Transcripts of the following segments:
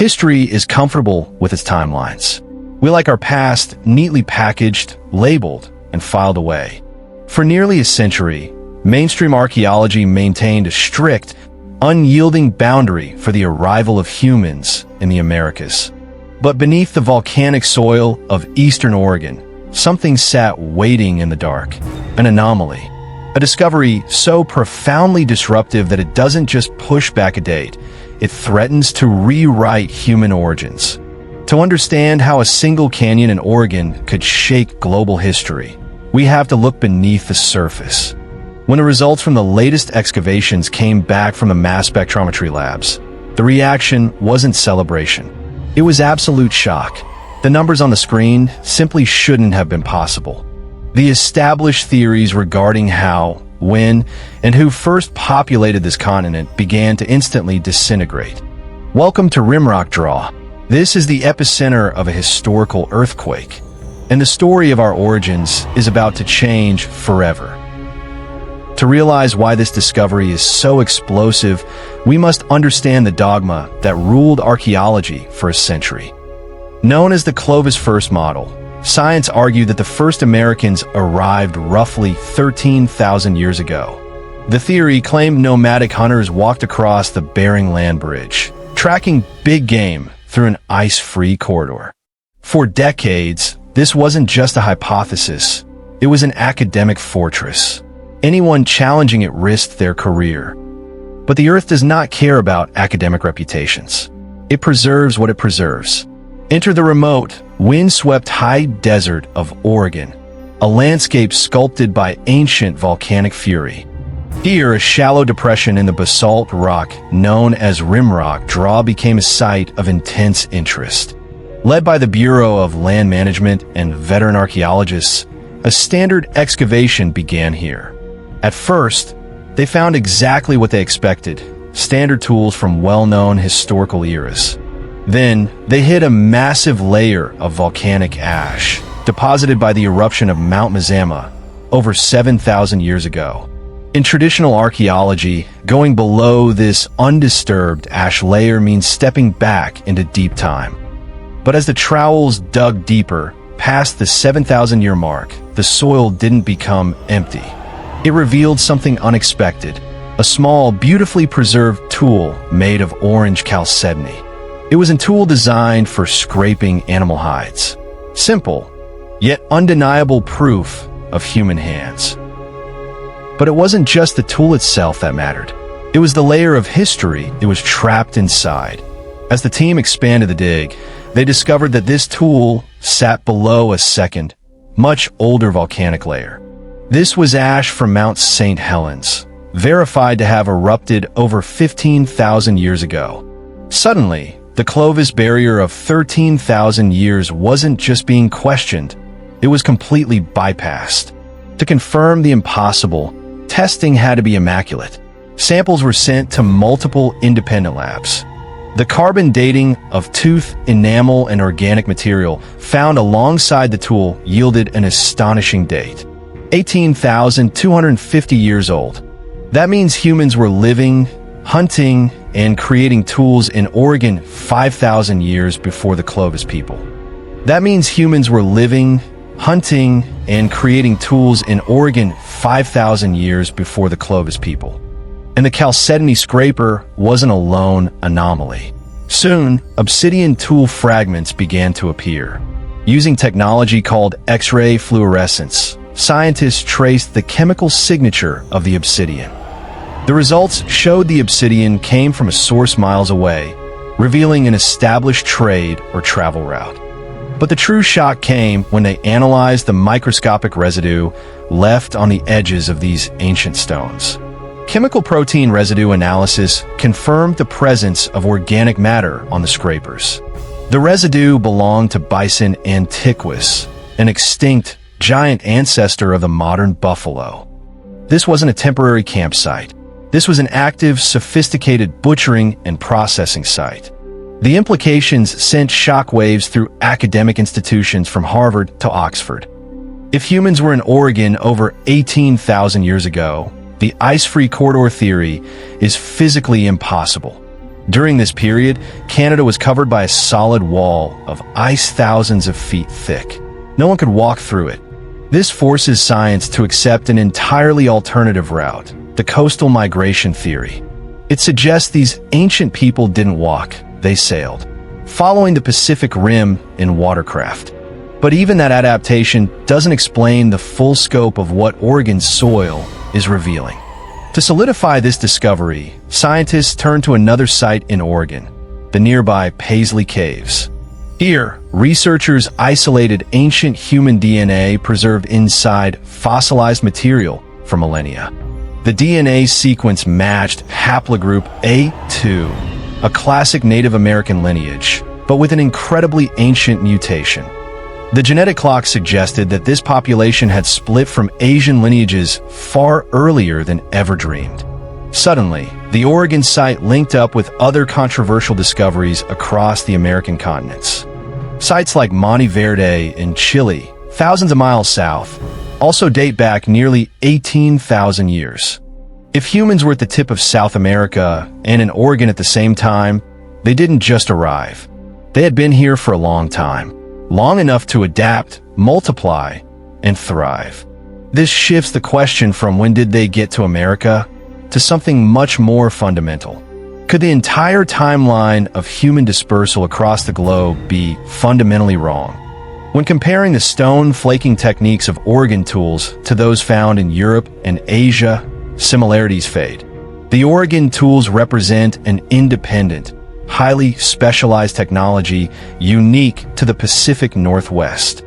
History is comfortable with its timelines. We like our past neatly packaged, labeled, and filed away. For nearly a century, mainstream archaeology maintained a strict, unyielding boundary for the arrival of humans in the Americas. But beneath the volcanic soil of eastern Oregon, something sat waiting in the dark, an anomaly. A discovery so profoundly disruptive that it doesn't just push back a date, it threatens to rewrite human origins. To understand how a single canyon in Oregon could shake global history, we have to look beneath the surface. When the results from the latest excavations came back from the mass spectrometry labs, the reaction wasn't celebration. It was absolute shock. The numbers on the screen simply shouldn't have been possible. The established theories regarding how, when, and who first populated this continent began to instantly disintegrate. Welcome to Rimrock Draw. This is the epicenter of a historical earthquake, and the story of our origins is about to change forever. To realize why this discovery is so explosive, we must understand the dogma that ruled archaeology for a century. Known as the Clovis First model, science argued that the first Americans arrived roughly 13,000 years ago. The theory claimed nomadic hunters walked across the Bering Land Bridge, tracking big game through an ice-free corridor. For decades, this wasn't just a hypothesis, it was an academic fortress. Anyone challenging it risked their career. But the Earth does not care about academic reputations. It preserves what it preserves. Enter the remote, wind-swept high desert of Oregon, a landscape sculpted by ancient volcanic fury. Here, a shallow depression in the basalt rock known as Rimrock Draw became a site of intense interest. Led by the Bureau of Land Management and veteran archaeologists, a standard excavation began here. At first, they found exactly what they expected, standard tools from well-known historical eras. Then, they hit a massive layer of volcanic ash, deposited by the eruption of Mount Mazama over 7,000 years ago. In traditional archaeology, going below this undisturbed ash layer means stepping back into deep time. But as the trowels dug deeper, past the 7,000-year mark, the soil didn't become empty. It revealed something unexpected, a small, beautifully preserved tool made of orange chalcedony. It was a tool designed for scraping animal hides. Simple, yet undeniable proof of human hands. But it wasn't just the tool itself that mattered. It was the layer of history it was trapped inside. As the team expanded the dig, they discovered that this tool sat below a second, much older volcanic layer. This was ash from Mount St. Helens, verified to have erupted over 15,000 years ago. Suddenly, the Clovis barrier of 13,000 years wasn't just being questioned, it was completely bypassed. To confirm the impossible, testing had to be immaculate. Samples were sent to multiple independent labs. The carbon dating of tooth, enamel, and organic material found alongside the tool yielded an astonishing date: 18,250 years old. That means humans were living, hunting, and creating tools in Oregon 5,000 years before the Clovis people. That means humans were living, hunting, and creating tools in Oregon 5,000 years before the Clovis people. And the chalcedony scraper wasn't a lone anomaly. Soon, obsidian tool fragments began to appear. Using technology called X-ray fluorescence, scientists traced the chemical signature of the obsidian. The results showed the obsidian came from a source miles away, revealing an established trade or travel route. But the true shock came when they analyzed the microscopic residue left on the edges of these ancient stones. Chemical protein residue analysis confirmed the presence of organic matter on the scrapers. The residue belonged to Bison antiquus, an extinct giant ancestor of the modern buffalo. This wasn't a temporary campsite. This was an active, sophisticated butchering and processing site. The implications sent shockwaves through academic institutions from Harvard to Oxford. If humans were in Oregon over 18,000 years ago, the ice-free corridor theory is physically impossible. During this period, Canada was covered by a solid wall of ice thousands of feet thick. No one could walk through it. This forces science to accept an entirely alternative route, the coastal migration theory. It suggests these ancient people didn't walk, they sailed, following the Pacific Rim in watercraft. But even that adaptation doesn't explain the full scope of what Oregon's soil is revealing. To solidify this discovery, scientists turned to another site in Oregon, the nearby Paisley Caves. Here, researchers isolated ancient human DNA preserved inside fossilized material for millennia. The DNA sequence matched haplogroup A2, a classic Native American lineage, but with an incredibly ancient mutation. The genetic clock suggested that this population had split from Asian lineages far earlier than ever dreamed. Suddenly, the Oregon site linked up with other controversial discoveries across the American continents. Sites like Monte Verde in Chile, thousands of miles south, also date back nearly 18,000 years. If humans were at the tip of South America and in Oregon at the same time, they didn't just arrive. They had been here for a long time, long enough to adapt, multiply, and thrive. This shifts the question from when did they get to America to something much more fundamental. Could the entire timeline of human dispersal across the globe be fundamentally wrong? When comparing the stone flaking techniques of Oregon tools to those found in Europe and Asia, similarities fade. The Oregon tools represent an independent, highly specialized technology unique to the Pacific Northwest.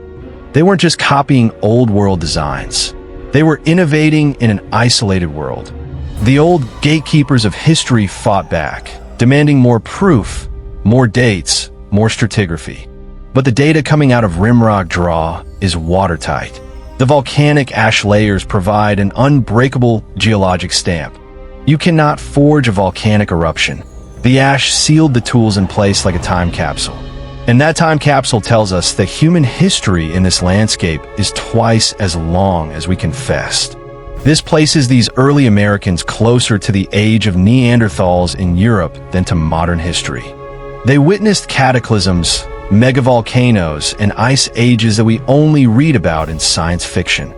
They weren't just copying old world designs. They were innovating in an isolated world. The old gatekeepers of history fought back, demanding more proof, more dates, more stratigraphy. But the data coming out of rimrock draw is watertight. The volcanic ash layers provide an unbreakable geologic stamp. You cannot forge a volcanic eruption. The ash sealed the tools in place like a time capsule. And that time capsule tells us that human history in this landscape is twice as long as we confessed. This places these early Americans closer to the age of Neanderthals in Europe than to modern history. They witnessed cataclysms, megavolcanoes, and ice ages that we only read about in science fiction.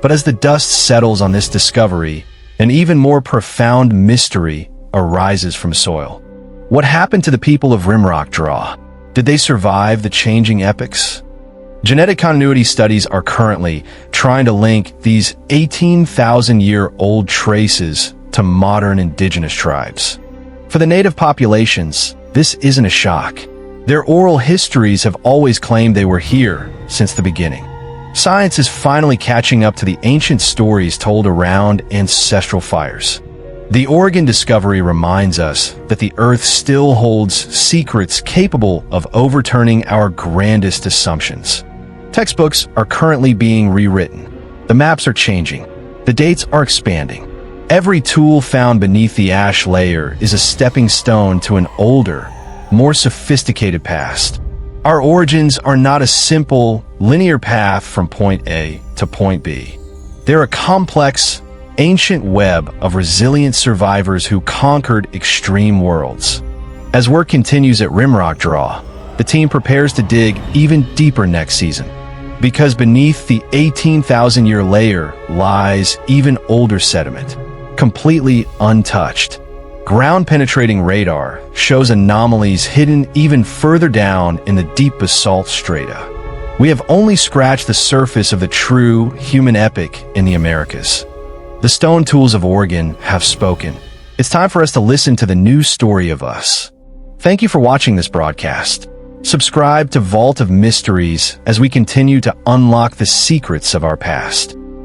But as the dust settles on this discovery, an even more profound mystery arises from soil. What happened to the people of Rimrock Draw? Did they survive the changing epochs? Genetic continuity studies are currently trying to link these 18,000-year-old traces to modern indigenous tribes. For the native populations, this isn't a shock. Their oral histories have always claimed they were here since the beginning. Science is finally catching up to the ancient stories told around ancestral fires. The Oregon discovery reminds us that the Earth still holds secrets capable of overturning our grandest assumptions. Textbooks are currently being rewritten. The maps are changing. The dates are expanding. Every tool found beneath the ash layer is a stepping stone to an older, more sophisticated past. Our origins are not a simple, linear path from point A to point B. They're a complex, ancient web of resilient survivors who conquered extreme worlds. As work continues at Rimrock Draw, the team prepares to dig even deeper next season. Because beneath the 18,000-year layer lies even older sediment, completely untouched. Ground-penetrating radar shows anomalies hidden even further down in the deep basalt strata. We have only scratched the surface of the true human epic in the Americas. The stone tools of Oregon have spoken. It's time for us to listen to the new story of us. Thank you for watching this broadcast. Subscribe to Vault of Mysteries as we continue to unlock the secrets of our past.